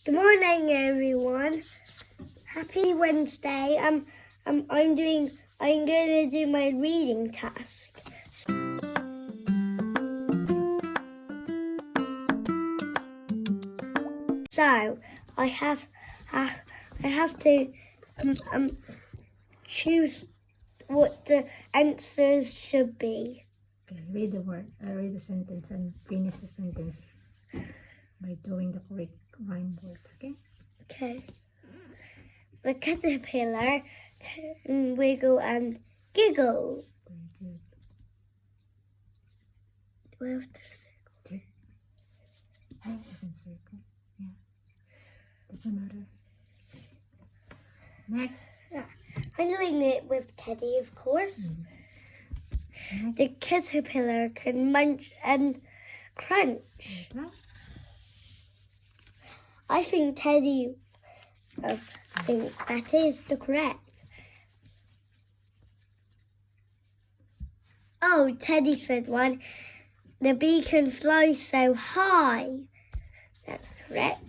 Good morning, everyone. Happy Wednesday. I'm gonna do my reading task. So I have to choose what the answers should be. Okay, read the word. Read the sentence and finish the sentence by doing the correct rhyme words. Okay. Okay. The caterpillar can wiggle and giggle. Very good. Do I have to circle? Tick. Yeah, you can circle. Yeah. Doesn't matter. Next. I'm doing it with Teddy, of course. Next. The caterpillar can munch and crunch. Okay. I think Teddy thinks that is the correct. Oh, Teddy said one. The bee can fly so high. That's correct.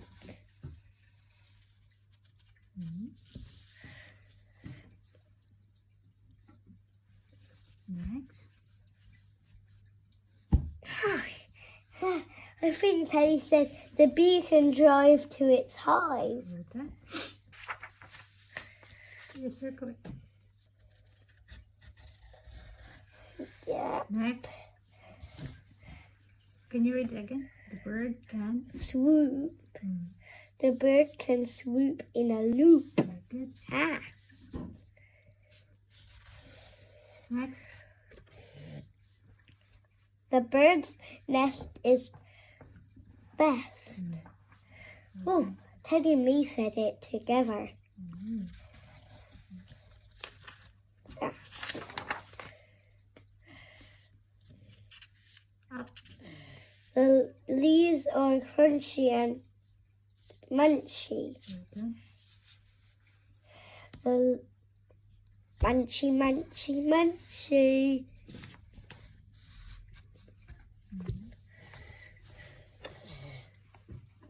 Next. I think Teddy said the bee can drive to its hive. Okay. You circle it. Yeah. Next. Can you read it again? The bird can Swoop. The bird can swoop in a loop. Very good. Ah. Next. The bird's nest is best. Oh, Teddy and me said it together. Yeah. Up. The leaves are crunchy and munchy. Okay. The munchy.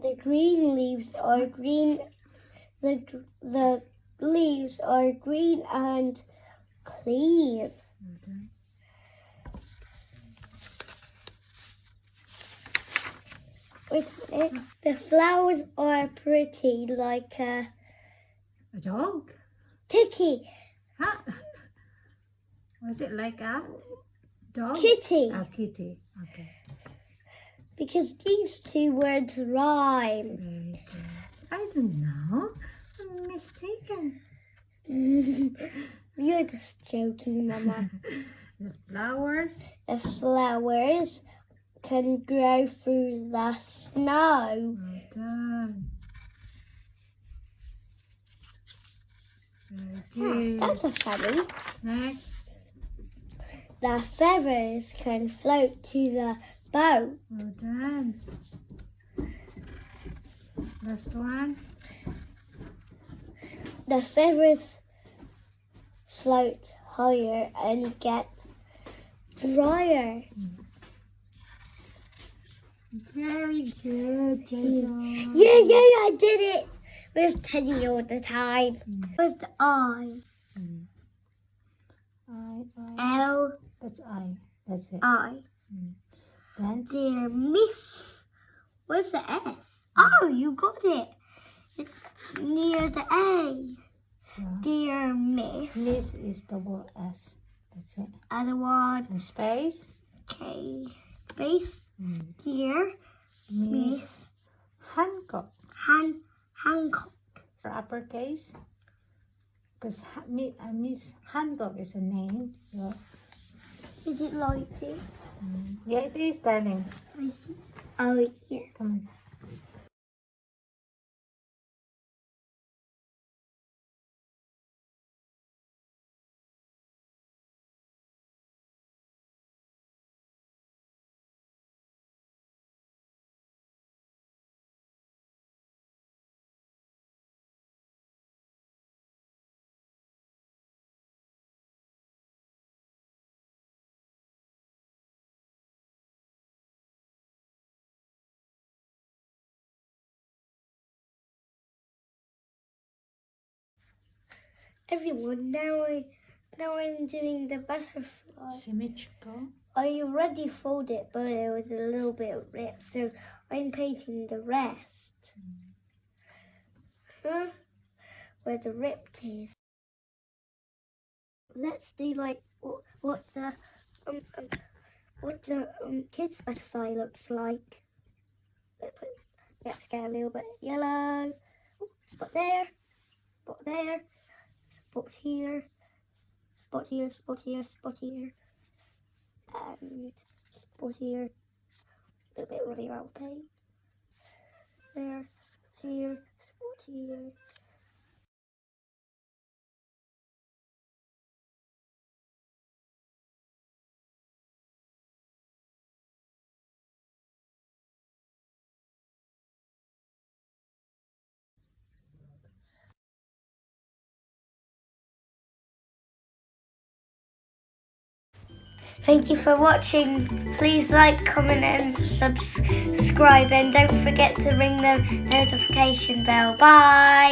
The green leaves are green. The leaves are green and clean. Okay. Wait a minute. The flowers are pretty, like a A dog? kitty. Huh? Was it like a dog? Kitty. A kitty. Okay. Because these two words rhyme. Very good. I don't know. I'm mistaken. You're just joking, Mama. The flowers. The flowers can grow through the snow. Well done. Very good. That's a funny. Next. The feathers can float to the boat. Well done. Last one. The feathers float higher and get drier. Very good, Jacob. Yeah, I did it with Teddy all the time. With the I. L. That's I. That's it. I. Then Dear Miss. Where's the S? Oh, you got it. It's near the A. so Dear Miss. this is double S. That's it. Other one. And space. K. Space. Dear Miss Hancock. Hancock. For uppercase. Because Miss Hancock is a name. So Is it like it? yeah, it is, darling. I see. Oh, yeah. Come on. Everyone, now I'm doing the butterfly. Symmetrical. I already folded it, but it was a little bit ripped, so I'm painting the rest. Where the ripped is. Let's do like what the kid's butterfly looks like. Let's get a little bit yellow. Oh, spot there, spot there, spot here, spot here, spot here, spot here, and spot here. A little bit running out of paint. There, spot here, spot here. Thank you for watching. Please like, comment and subscribe, and don't forget to ring the notification bell. Bye!